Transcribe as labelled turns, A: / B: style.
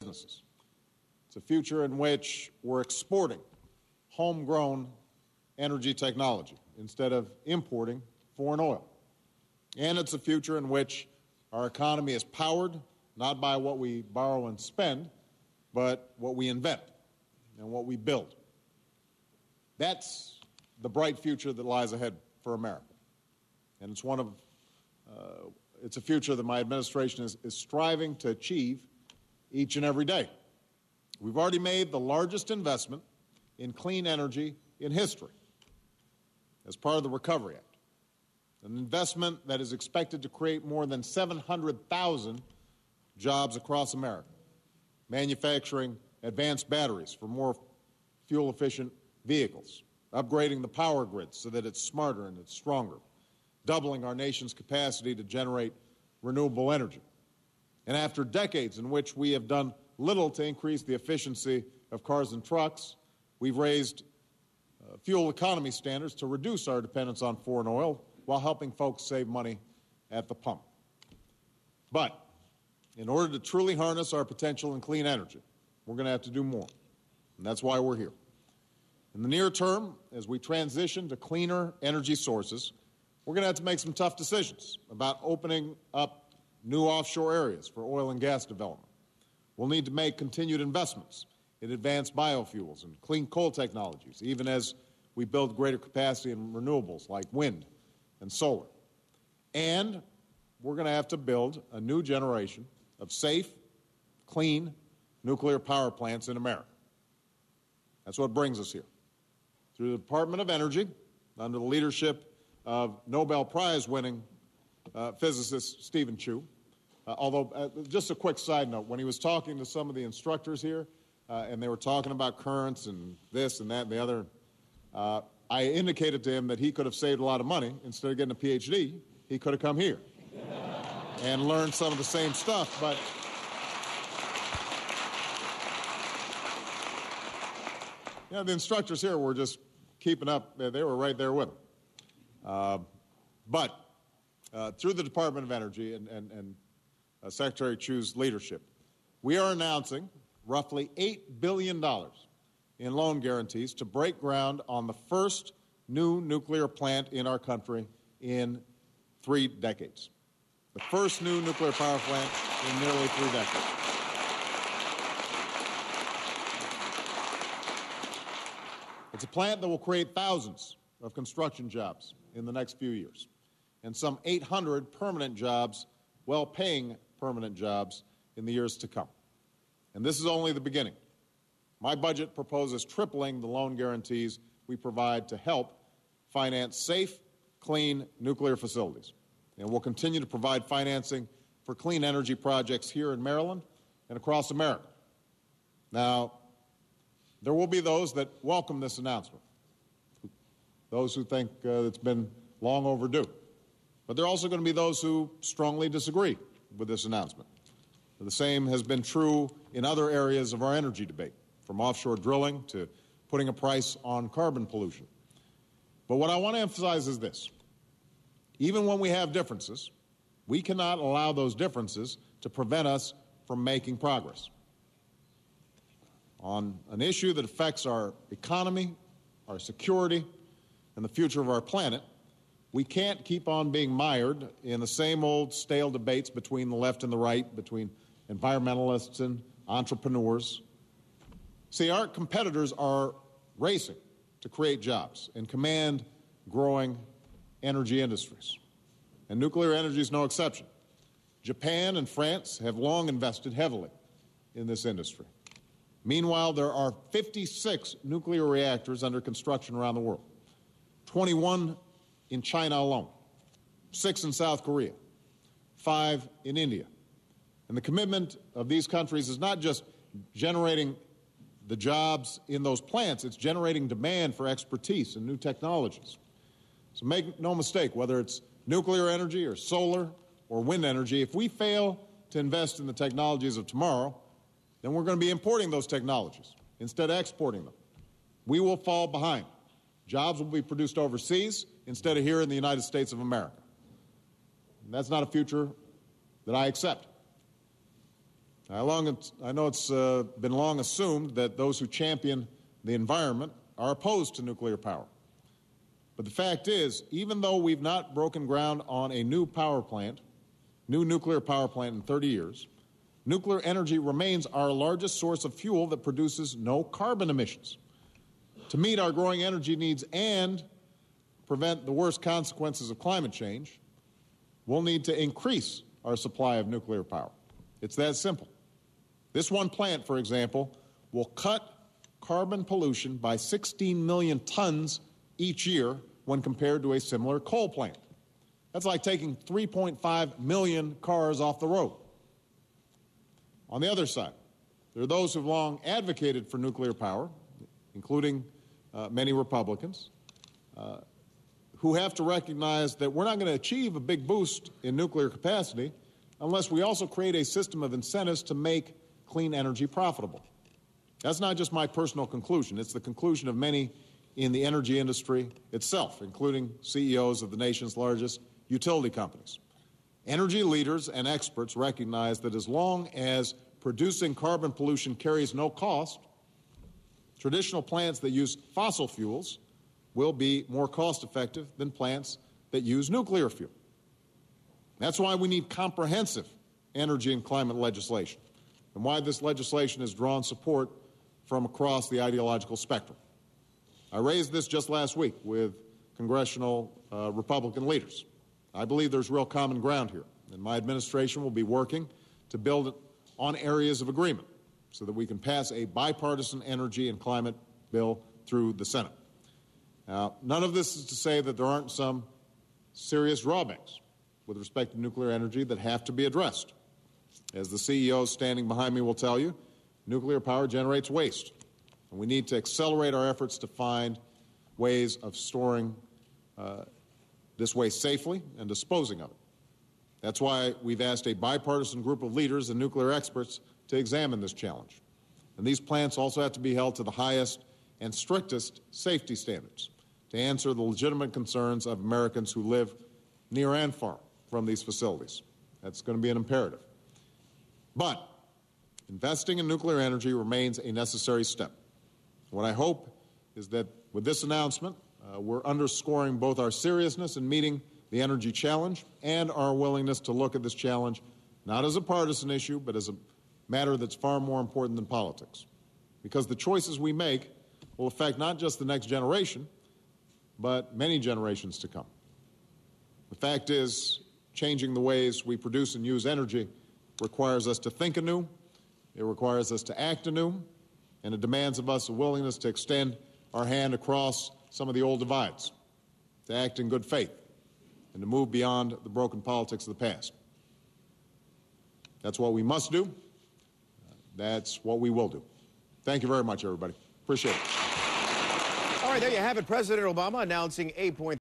A: businesses. It's a future in which we're exporting homegrown energy technology instead of importing foreign oil. And it's a future in which our economy is powered not by what we borrow and spend, but what we invent and what we build. That's the bright future that lies ahead for America. And it's a future that my administration is striving to achieve each and every day. We've already made the largest investment in clean energy in history as part of the Recovery Act, an investment that is expected to create more than 700,000 jobs across America, manufacturing advanced batteries for more fuel-efficient vehicles, upgrading the power grid so that it's smarter and it's stronger, doubling our nation's capacity to generate renewable energy. And after decades in which we have done little to increase the efficiency of cars and trucks, we've raised fuel economy standards to reduce our dependence on foreign oil while helping folks save money at the pump. But in order to truly harness our potential in clean energy, we're going to have to do more. And that's why we're here. In the near term, as we transition to cleaner energy sources, we're going to have to make some tough decisions about opening up new offshore areas for oil and gas development. We'll need to make continued investments in advanced biofuels and clean coal technologies, even as we build greater capacity in renewables like wind and solar. And we're going to have to build a new generation of safe, clean nuclear power plants in America. That's what brings us here. Through the Department of Energy, under the leadership of Nobel Prize-winning physicist Stephen Chu, although just a quick side note, when he was talking to some of the instructors here, and they were talking about currents and this and that and the other, I indicated to him that he could have saved a lot of money. Instead of getting a PhD, he could have come here and learned some of the same stuff. But you know, the instructors here were just keeping up. They were right there with him. But through the Department of Energy and Secretary Chu's leadership, we are announcing roughly $8 billion in loan guarantees to break ground on the first new nuclear plant in our country in 3 decades. The first new nuclear power plant in nearly 3 decades. It's a plant that will create thousands of construction jobs in the next few years and some 800 permanent jobs, well-paying permanent jobs in the years to come. And this is only the beginning. My budget proposes tripling the loan guarantees we provide to help finance safe, clean nuclear facilities. And we'll continue to provide financing for clean energy projects here in Maryland and across America. Now, there will be those that welcome this announcement, those who think it's been long overdue. But there are also going to be those who strongly disagree with this announcement. The same has been true in other areas of our energy debate, from offshore drilling to putting a price on carbon pollution. But what I want to emphasize is this. Even when we have differences, we cannot allow those differences to prevent us from making progress. On an issue that affects our economy, our security, and the future of our planet, we can't keep on being mired in the same old stale debates between the left and the right, between environmentalists and entrepreneurs. See, our competitors are racing to create jobs and command growing energy industries. And nuclear energy is no exception. Japan and France have long invested heavily in this industry. Meanwhile, there are 56 nuclear reactors under construction around the world, 21 in China alone, 6 in South Korea, 5 in India. And the commitment of these countries is not just generating the jobs in those plants, it's generating demand for expertise and new technologies. So make no mistake, whether it's nuclear energy or solar or wind energy, if we fail to invest in the technologies of tomorrow, then we're going to be importing those technologies instead of exporting them. We will fall behind. Jobs will be produced overseas instead of here in the United States of America. And that's not a future that I accept. I know it's been long assumed that those who champion the environment are opposed to nuclear power. But the fact is, even though we've not broken ground on a new nuclear power plant in 30 years, nuclear energy remains our largest source of fuel that produces no carbon emissions. To meet our growing energy needs and prevent the worst consequences of climate change, we'll need to increase our supply of nuclear power. It's that simple. This one plant, for example, will cut carbon pollution by 16 million tons each year when compared to a similar coal plant. That's like taking 3.5 million cars off the road. On the other side, there are those who've long advocated for nuclear power, including many Republicans, who have to recognize that we're not going to achieve a big boost in nuclear capacity unless we also create a system of incentives to make clean energy profitable. That's not just my personal conclusion. It's the conclusion of many in the energy industry itself, including CEOs of the nation's largest utility companies. Energy leaders and experts recognize that as long as producing carbon pollution carries no cost, traditional plants that use fossil fuels will be more cost-effective than plants that use nuclear fuel. That's why we need comprehensive energy and climate legislation, and why this legislation has drawn support from across the ideological spectrum. I raised this just last week with congressional Republican leaders. I believe there's real common ground here, and my administration will be working to build on areas of agreement so that we can pass a bipartisan energy and climate bill through the Senate. Now, none of this is to say that there aren't some serious drawbacks with respect to nuclear energy that have to be addressed. As the CEOs standing behind me will tell you, nuclear power generates waste, and we need to accelerate our efforts to find ways of storing this waste safely and disposing of it. That's why we've asked a bipartisan group of leaders and nuclear experts to examine this challenge. And these plants also have to be held to the highest and strictest safety standards to answer the legitimate concerns of Americans who live near and far from these facilities. That's going to be an imperative. But investing in nuclear energy remains a necessary step. What I hope is that with this announcement, we're underscoring both our seriousness in meeting the energy challenge and our willingness to look at this challenge not as a partisan issue, but as a matter that's far more important than politics. Because the choices we make will affect not just the next generation, but many generations to come. The fact is, changing the ways we produce and use energy requires us to think anew, it requires us to act anew, and it demands of us a willingness to extend our hand across some of the old divides, to act in good faith, and to move beyond the broken politics of the past. That's what we must do. That's what we will do. Thank you very much, everybody. Appreciate it.
B: All right, there you have it. President Obama announcing $8.3